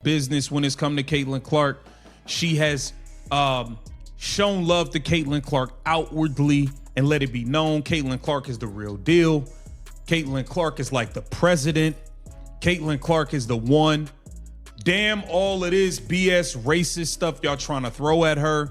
business when it's come to Caitlin Clark. She has shown love to Caitlin Clark outwardly and let it be known Caitlin Clark is the real deal. Caitlin Clark is like the president. Caitlin Clark is the one. Damn all it is BS racist stuff y'all trying to throw at her.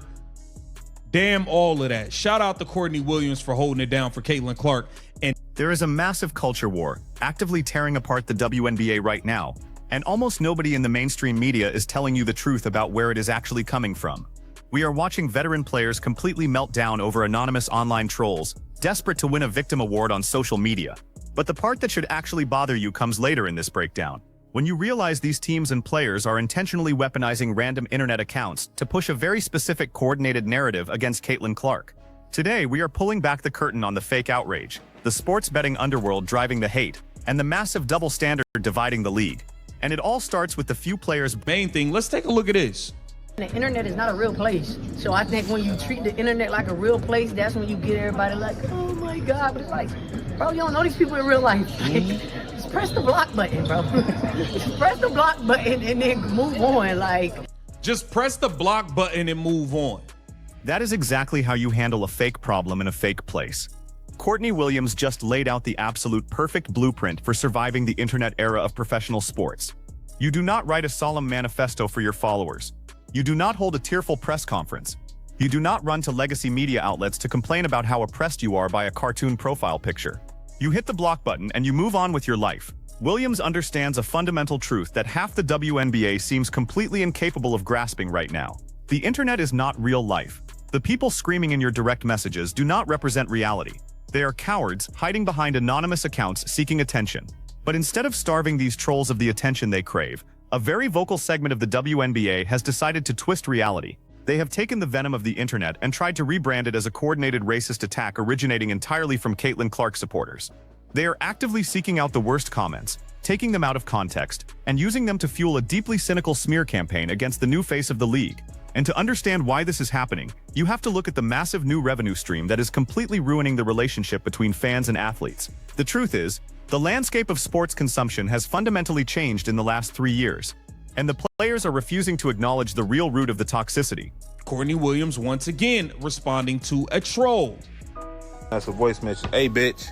Damn all of that. Shout out to Courtney Williams for holding it down for Caitlin Clark. And there is a massive culture war actively tearing apart the WNBA right now, and almost nobody in the mainstream media is telling you the truth about where it is actually coming from. We are watching veteran players completely melt down over anonymous online trolls, desperate to win a victim award on social media. But the part that should actually bother you comes later in this breakdown, when you realize these teams and players are intentionally weaponizing random internet accounts to push a very specific coordinated narrative against Caitlin Clark. Today, we are pulling back the curtain on the fake outrage, the sports betting underworld driving the hate, and the massive double standard dividing the league. And it all starts with the few players' main thing. Let's take a look at this. The internet is not a real place. So I think when you treat the internet like a real place, that's when you get everybody like, oh my God. But it's like, bro, you don't know these people in real life. Just press the block button, bro. Just press the block button and then move on. Like, just press the block button and move on. That is exactly how you handle a fake problem in a fake place. Courtney Williams just laid out the absolute perfect blueprint for surviving the internet era of professional sports. You do not write a solemn manifesto for your followers. You do not hold a tearful press conference. You do not run to legacy media outlets to complain about how oppressed you are by a cartoon profile picture. You hit the block button and you move on with your life. Williams understands a fundamental truth that half the WNBA seems completely incapable of grasping right now. The internet is not real life. The people screaming in your direct messages do not represent reality. They are cowards hiding behind anonymous accounts seeking attention. But instead of starving these trolls of the attention they crave, a very vocal segment of the WNBA has decided to twist reality. They have taken the venom of the internet and tried to rebrand it as a coordinated racist attack originating entirely from Caitlin Clark supporters. They are actively seeking out the worst comments, taking them out of context, and using them to fuel a deeply cynical smear campaign against the new face of the league. And to understand why this is happening, you have to look at the massive new revenue stream that is completely ruining the relationship between fans and athletes. The truth is, the landscape of sports consumption has fundamentally changed in the last 3 years, and the players are refusing to acknowledge the real root of the toxicity. Courtney Williams once again responding to a troll. That's a voice message. Hey, bitch.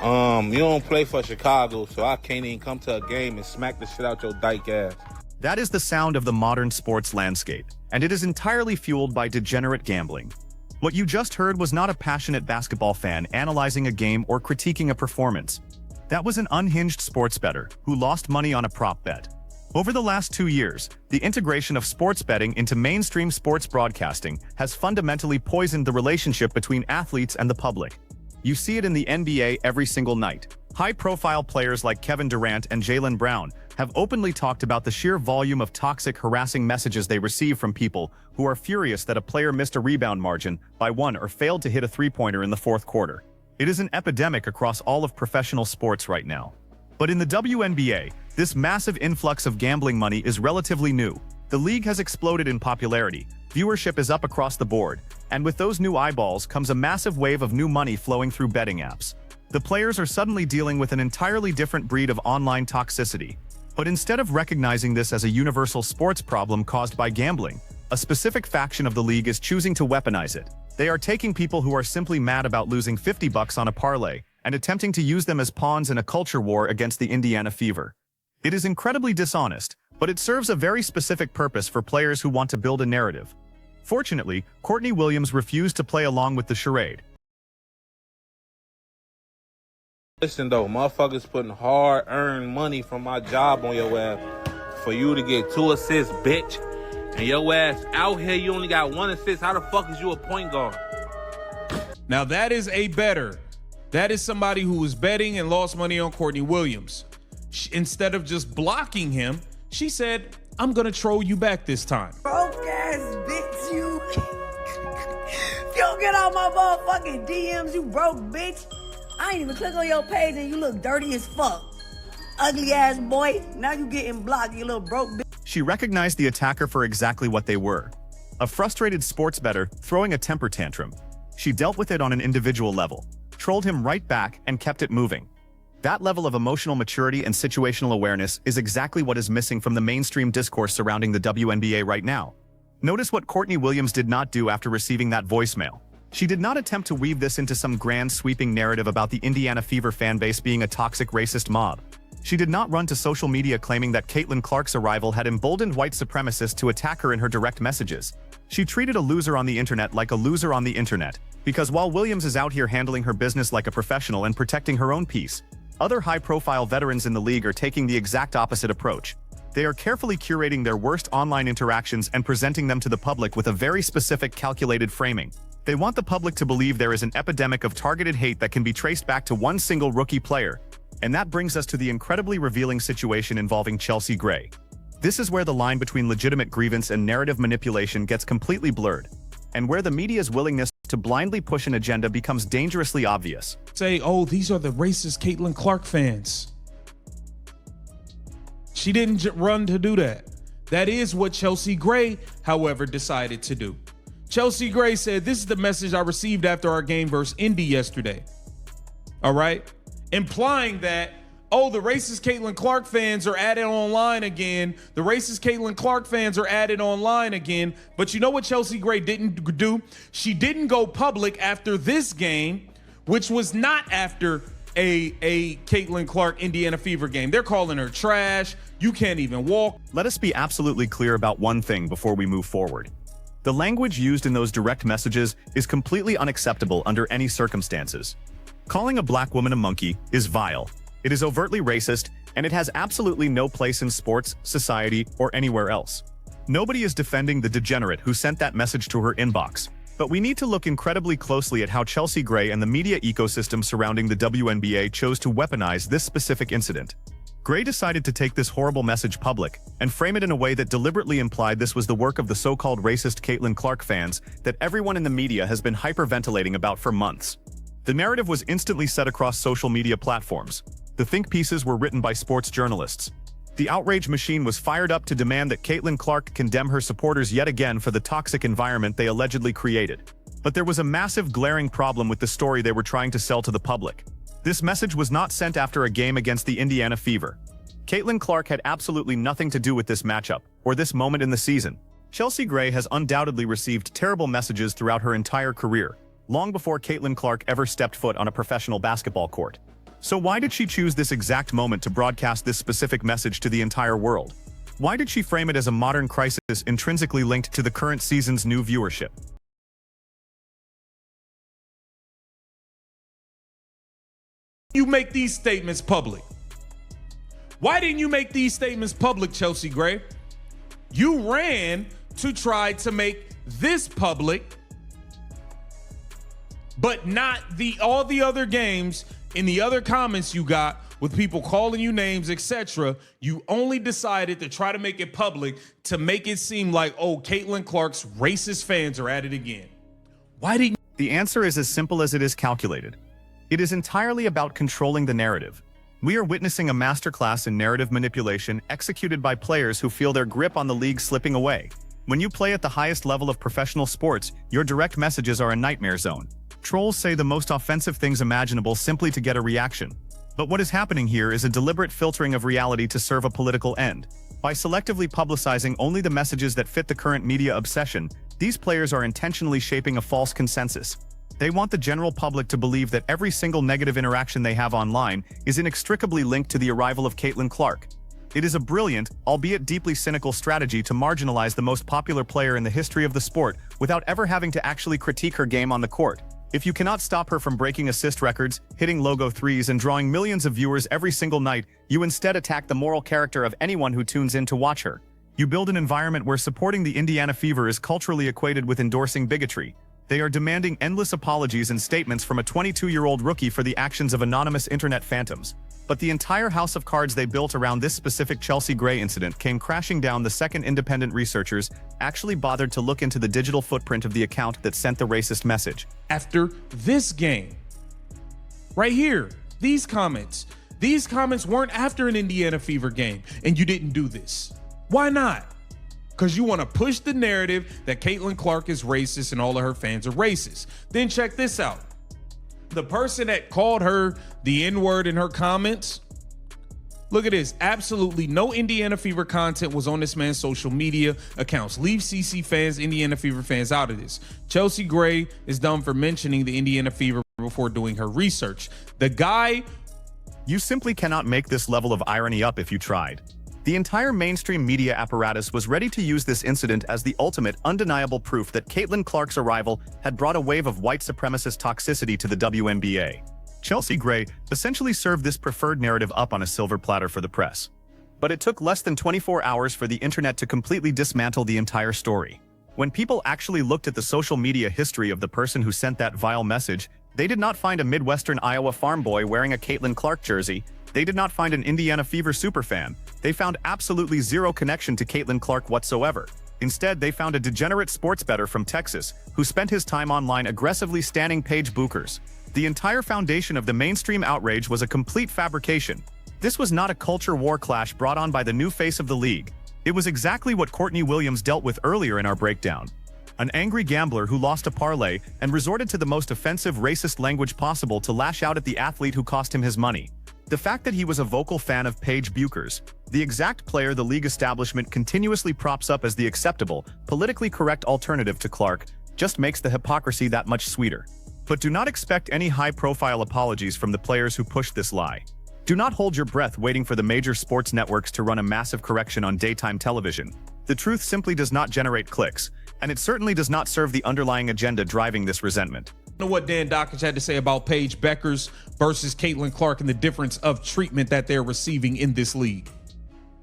You don't play for Chicago, so I can't even come to a game and smack the shit out your dyke ass. That is the sound of the modern sports landscape, and it is entirely fueled by degenerate gambling. What you just heard was not a passionate basketball fan analyzing a game or critiquing a performance. That was an unhinged sports bettor who lost money on a prop bet. Over the last 2 years, the integration of sports betting into mainstream sports broadcasting has fundamentally poisoned the relationship between athletes and the public. You see it in the NBA every single night. High-profile players like Kevin Durant and Jaylen Brown have openly talked about the sheer volume of toxic, harassing messages they receive from people who are furious that a player missed a rebound margin by one or failed to hit a three-pointer in the fourth quarter. It is an epidemic across all of professional sports right now. But in the WNBA, this massive influx of gambling money is relatively new. The league has exploded in popularity, viewership is up across the board, and with those new eyeballs comes a massive wave of new money flowing through betting apps. The players are suddenly dealing with an entirely different breed of online toxicity. But instead of recognizing this as a universal sports problem caused by gambling, a specific faction of the league is choosing to weaponize it. They are taking people who are simply mad about losing $50 on a parlay and attempting to use them as pawns in a culture war against the Indiana Fever. It is incredibly dishonest, but it serves a very specific purpose for players who want to build a narrative. Fortunately, Courtney Williams refused to play along with the charade. Listen though, motherfuckers putting hard-earned money from my job on your ass for you to get 2 assists, bitch. And your ass out here, you only got 1 assist. How the fuck is you a point guard? Now that is a bettor. That is somebody who was betting and lost money on Courtney Williams. Instead of just blocking him, she said, I'm gonna troll you back this time. broke ass bitch, you. If you don't get out my motherfucking DMs, you broke bitch. I ain't even click on your page and you look dirty as fuck. Ugly ass boy. Now you getting blocked, you little broke bitch. She recognized the attacker for exactly what they were. A frustrated sports bettor throwing a temper tantrum. She dealt with it on an individual level, trolled him right back and kept it moving. That level of emotional maturity and situational awareness is exactly what is missing from the mainstream discourse surrounding the WNBA right now. Notice what Courtney Williams did not do after receiving that voicemail. She did not attempt to weave this into some grand sweeping narrative about the Indiana Fever fanbase being a toxic racist mob. She did not run to social media claiming that Caitlin Clark's arrival had emboldened white supremacists to attack her in her direct messages. She treated a loser on the internet like a loser on the internet, because while Williams is out here handling her business like a professional and protecting her own peace, other high-profile veterans in the league are taking the exact opposite approach. They are carefully curating their worst online interactions and presenting them to the public with a very specific, calculated framing. They want the public to believe there is an epidemic of targeted hate that can be traced back to one single rookie player. And that brings us to the incredibly revealing situation involving Chelsea Gray. This is where the line between legitimate grievance and narrative manipulation gets completely blurred, and where the media's willingness to blindly push an agenda becomes dangerously obvious. Say, oh, these are the racist Caitlin Clark fans. She didn't run to do that. That is what Chelsea Gray, however, decided to do. Chelsea Gray said, this is the message I received after our game versus Indy yesterday. All right? Implying that, oh, the racist Caitlin Clark fans are at it online again. The racist Caitlin Clark fans are at it online again. But you know what Chelsea Gray didn't do? She didn't go public after this game, which was not after a Caitlin Clark Indiana Fever game. They're calling her trash. You can't even walk. Let us be absolutely clear about one thing before we move forward. The language used in those direct messages is completely unacceptable under any circumstances. Calling a black woman a monkey is vile. It is overtly racist, and it has absolutely no place in sports, society, or anywhere else. Nobody is defending the degenerate who sent that message to her inbox. But we need to look incredibly closely at how Chelsea Gray and the media ecosystem surrounding the WNBA chose to weaponize this specific incident. Gray decided to take this horrible message public and frame it in a way that deliberately implied this was the work of the so-called racist Caitlin Clark fans that everyone in the media has been hyperventilating about for months. The narrative was instantly set across social media platforms. The think pieces were written by sports journalists. The outrage machine was fired up to demand that Caitlin Clark condemn her supporters yet again for the toxic environment they allegedly created. But there was a massive glaring problem with the story they were trying to sell to the public. This message was not sent after a game against the Indiana Fever. Caitlin Clark had absolutely nothing to do with this matchup, or this moment in the season. Chelsea Gray has undoubtedly received terrible messages throughout her entire career, long before Caitlin Clark ever stepped foot on a professional basketball court. So why did she choose this exact moment to broadcast this specific message to the entire world? Why did she frame it as a modern crisis intrinsically linked to the current season's new viewership? You make these statements public. Why didn't you make these statements public, Chelsea Gray? You ran to try to make this public, but not all the other games. In the other comments you got with people calling you names, etc., you only decided to try to make it public to make it seem like, oh, Caitlin Clark's racist fans are at it again. Why didn't? The answer is as simple as it is calculated. It is entirely about controlling the narrative. We are witnessing a masterclass in narrative manipulation executed by players who feel their grip on the league slipping away. When you play at the highest level of professional sports, your direct messages are a nightmare zone. Trolls say the most offensive things imaginable simply to get a reaction. But what is happening here is a deliberate filtering of reality to serve a political end. By selectively publicizing only the messages that fit the current media obsession, these players are intentionally shaping a false consensus. They want the general public to believe that every single negative interaction they have online is inextricably linked to the arrival of Caitlin Clark. It is a brilliant, albeit deeply cynical strategy to marginalize the most popular player in the history of the sport without ever having to actually critique her game on the court. If you cannot stop her from breaking assist records, hitting logo threes, and drawing millions of viewers every single night, you instead attack the moral character of anyone who tunes in to watch her. You build an environment where supporting the Indiana Fever is culturally equated with endorsing bigotry. They are demanding endless apologies and statements from a 22-year-old rookie for the actions of anonymous internet phantoms. But the entire house of cards they built around this specific Chelsea Gray incident came crashing down the second independent researchers actually bothered to look into the digital footprint of the account that sent the racist message. After this game, right here, these comments weren't after an Indiana Fever game, and you didn't do this. Why not? Because you want to push the narrative that Caitlin Clark is racist and all of her fans are racist. Then check this out. The person that called her the N-word in her comments, look at this. Absolutely no Indiana Fever content was on this man's social media accounts. Leave CC fans, Indiana Fever fans out of this. Chelsea Gray is dumb for mentioning the Indiana Fever before doing her research. The guy... You simply cannot make this level of irony up if you tried. The entire mainstream media apparatus was ready to use this incident as the ultimate, undeniable proof that Caitlin Clark's arrival had brought a wave of white supremacist toxicity to the WNBA. Chelsea Gray essentially served this preferred narrative up on a silver platter for the press. But it took less than 24 hours for the internet to completely dismantle the entire story. When people actually looked at the social media history of the person who sent that vile message, they did not find a Midwestern Iowa farm boy wearing a Caitlin Clark jersey. They did not find an Indiana Fever superfan. They found absolutely zero connection to Caitlin Clark whatsoever. Instead, they found a degenerate sports bettor from Texas who spent his time online aggressively standing Paige Buchers. The entire foundation of the mainstream outrage was a complete fabrication. This was not a culture war clash brought on by the new face of the league. It was exactly what Courtney Williams dealt with earlier in our breakdown. An angry gambler who lost a parlay and resorted to the most offensive racist language possible to lash out at the athlete who cost him his money. The fact that he was a vocal fan of Paige Buchers, the exact player the league establishment continuously props up as the acceptable, politically correct alternative to Clark, just makes the hypocrisy that much sweeter. But do not expect any high-profile apologies from the players who pushed this lie. Do not hold your breath waiting for the major sports networks to run a massive correction on daytime television. The truth simply does not generate clicks, and it certainly does not serve the underlying agenda driving this resentment. Know what Dan Dockage had to say about Paige Buchers versus Caitlin Clark and the difference of treatment that they're receiving in this league.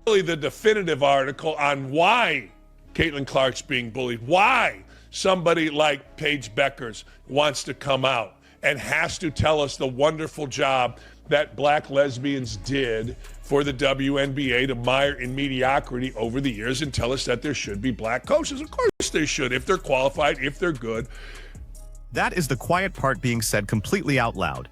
Really the definitive article on why Caitlin Clark's being bullied, why somebody like Paige Buchers wants to come out and has to tell us the wonderful job that black lesbians did for the WNBA to mire in mediocrity over the years and tell us that there should be black coaches. Of course they should, if they're qualified, if they're good. That is the quiet part being said completely out loud.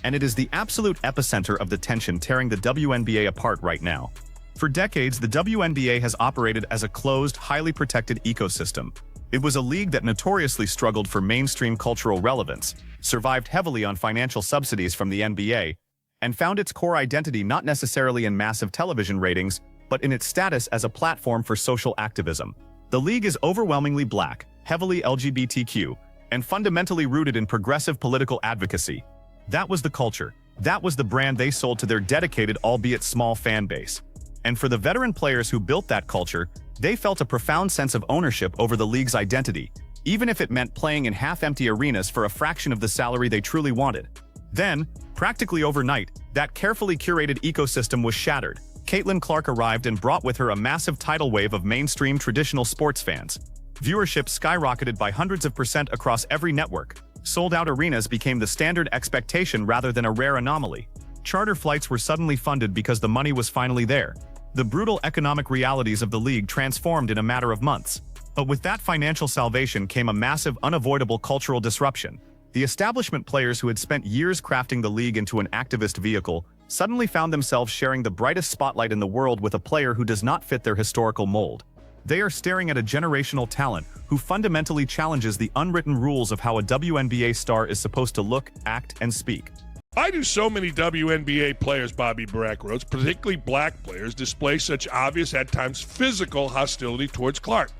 And it is the absolute epicenter of the tension tearing the WNBA apart right now. For decades, the WNBA has operated as a closed, highly protected ecosystem. It was a league that notoriously struggled for mainstream cultural relevance, survived heavily on financial subsidies from the NBA, and found its core identity not necessarily in massive television ratings, but in its status as a platform for social activism. The league is overwhelmingly black, heavily LGBTQ, and fundamentally rooted in progressive political advocacy. That was the culture. That was the brand they sold to their dedicated, albeit small, fan base. And for the veteran players who built that culture, they felt a profound sense of ownership over the league's identity, even if it meant playing in half-empty arenas for a fraction of the salary they truly wanted. Then, practically overnight, that carefully curated ecosystem was shattered. Caitlin Clark arrived and brought with her a massive tidal wave of mainstream traditional sports fans. Viewership skyrocketed by hundreds of % across every network. Sold-out arenas became the standard expectation rather than a rare anomaly. Charter flights were suddenly funded because the money was finally there. The brutal economic realities of the league transformed in a matter of months. But with that financial salvation came a massive, unavoidable cultural disruption. The establishment players who had spent years crafting the league into an activist vehicle suddenly found themselves sharing the brightest spotlight in the world with a player who does not fit their historical mold. They are staring at a generational talent who fundamentally challenges the unwritten rules of how a WNBA star is supposed to look, act, and speak. Why do so many WNBA players, Bobby Barack wrote, particularly black players, display such obvious, at times physical hostility towards Clark?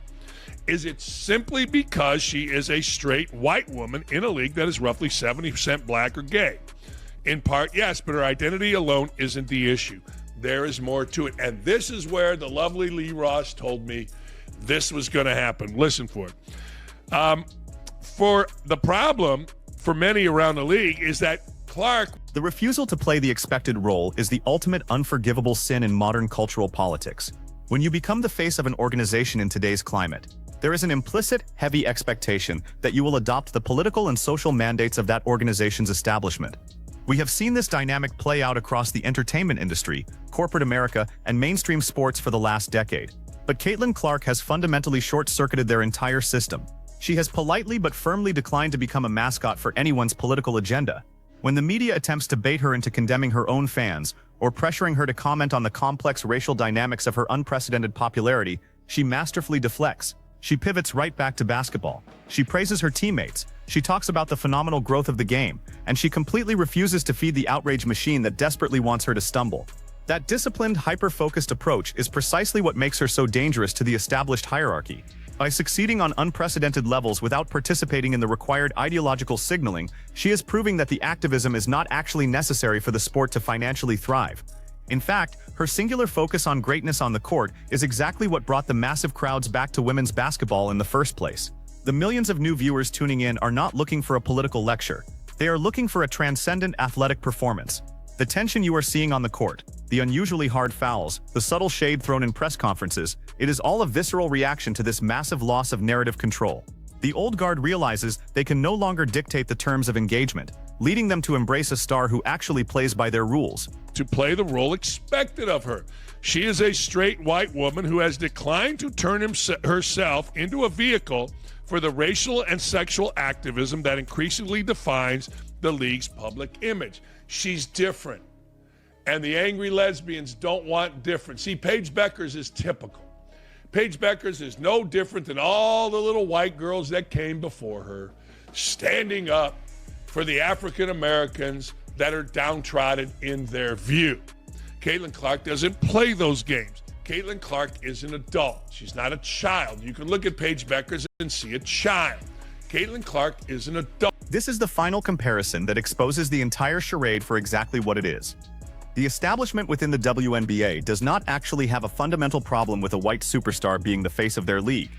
Is it simply because she is a straight white woman in a league that is roughly 70% black or gay? In part, yes, but her identity alone isn't the issue. There is more to it. And this is where the lovely Lee Ross told me this was going to happen. Listen for it. For the problem for many around the league is that Clark... The refusal to play the expected role is the ultimate unforgivable sin in modern cultural politics. When you become the face of an organization in today's climate, there is an implicit, heavy expectation that you will adopt the political and social mandates of that organization's establishment. We have seen this dynamic play out across the entertainment industry, corporate America, and mainstream sports for the last decade. But Caitlin Clark has fundamentally short-circuited their entire system. She has politely but firmly declined to become a mascot for anyone's political agenda. When the media attempts to bait her into condemning her own fans, or pressuring her to comment on the complex racial dynamics of her unprecedented popularity, she masterfully deflects. She pivots right back to basketball. She praises her teammates. She talks about the phenomenal growth of the game, and she completely refuses to feed the outrage machine that desperately wants her to stumble. That disciplined, hyper-focused approach is precisely what makes her so dangerous to the established hierarchy. By succeeding on unprecedented levels without participating in the required ideological signaling, she is proving that the activism is not actually necessary for the sport to financially thrive. In fact, her singular focus on greatness on the court is exactly what brought the massive crowds back to women's basketball in the first place. The millions of new viewers tuning in are not looking for a political lecture. They are looking for a transcendent athletic performance. The tension you are seeing on the court, the unusually hard fouls, the subtle shade thrown in press conferences, it is all a visceral reaction to this massive loss of narrative control. The old guard realizes they can no longer dictate the terms of engagement, leading them to embrace a star who actually plays by their rules. To play the role expected of her. She is a straight white woman who has declined to turn herself into a vehicle for the racial and sexual activism that increasingly defines the league's public image. She's different. And the angry lesbians don't want different. See, Paige Beckers is typical. Paige Beckers is no different than all the little white girls that came before her, standing up for the African Americans that are downtrodden in their view. Caitlin Clark doesn't play those games. Caitlin Clark is an adult. She's not a child. You can look at Paige Beckers and see a child. Caitlin Clark is an adult. This is the final comparison that exposes the entire charade for exactly what it is. The establishment within the WNBA does not actually have a fundamental problem with a white superstar being the face of their league,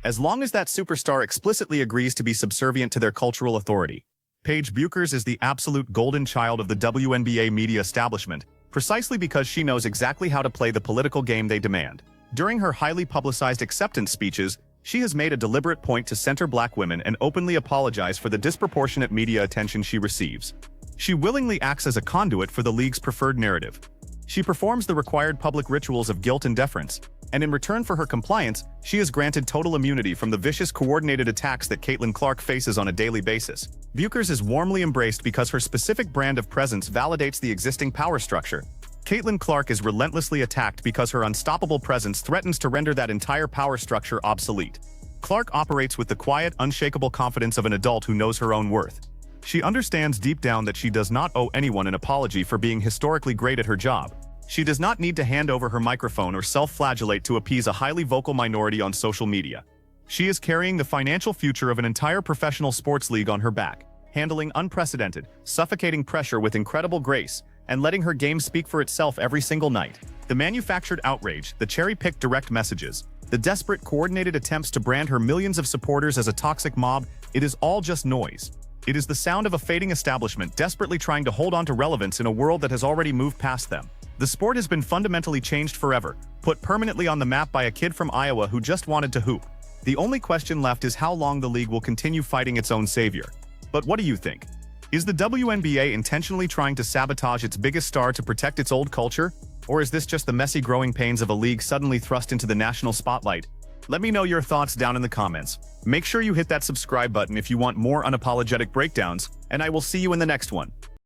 as long as that superstar explicitly agrees to be subservient to their cultural authority. Paige Buchers is the absolute golden child of the WNBA media establishment, precisely because she knows exactly how to play the political game they demand. During her highly publicized acceptance speeches, she has made a deliberate point to center black women and openly apologize for the disproportionate media attention she receives. She willingly acts as a conduit for the league's preferred narrative. She performs the required public rituals of guilt and deference, and in return for her compliance, she is granted total immunity from the vicious coordinated attacks that Caitlin Clark faces on a daily basis. Buchers is warmly embraced because her specific brand of presence validates the existing power structure. Caitlin Clark is relentlessly attacked because her unstoppable presence threatens to render that entire power structure obsolete. Clark operates with the quiet, unshakable confidence of an adult who knows her own worth. She understands deep down that she does not owe anyone an apology for being historically great at her job. She does not need to hand over her microphone or self-flagellate to appease a highly vocal minority on social media. She is carrying the financial future of an entire professional sports league on her back, handling unprecedented, suffocating pressure with incredible grace, and letting her game speak for itself every single night. The manufactured outrage, the cherry-picked direct messages, the desperate coordinated attempts to brand her millions of supporters as a toxic mob, it is all just noise. It is the sound of a fading establishment desperately trying to hold on to relevance in a world that has already moved past them. The sport has been fundamentally changed forever, put permanently on the map by a kid from Iowa who just wanted to hoop. The only question left is how long the league will continue fighting its own savior. But what do you think? Is the WNBA intentionally trying to sabotage its biggest star to protect its old culture? Or is this just the messy growing pains of a league suddenly thrust into the national spotlight? Let me know your thoughts down in the comments. Make sure you hit that subscribe button if you want more unapologetic breakdowns, and I will see you in the next one.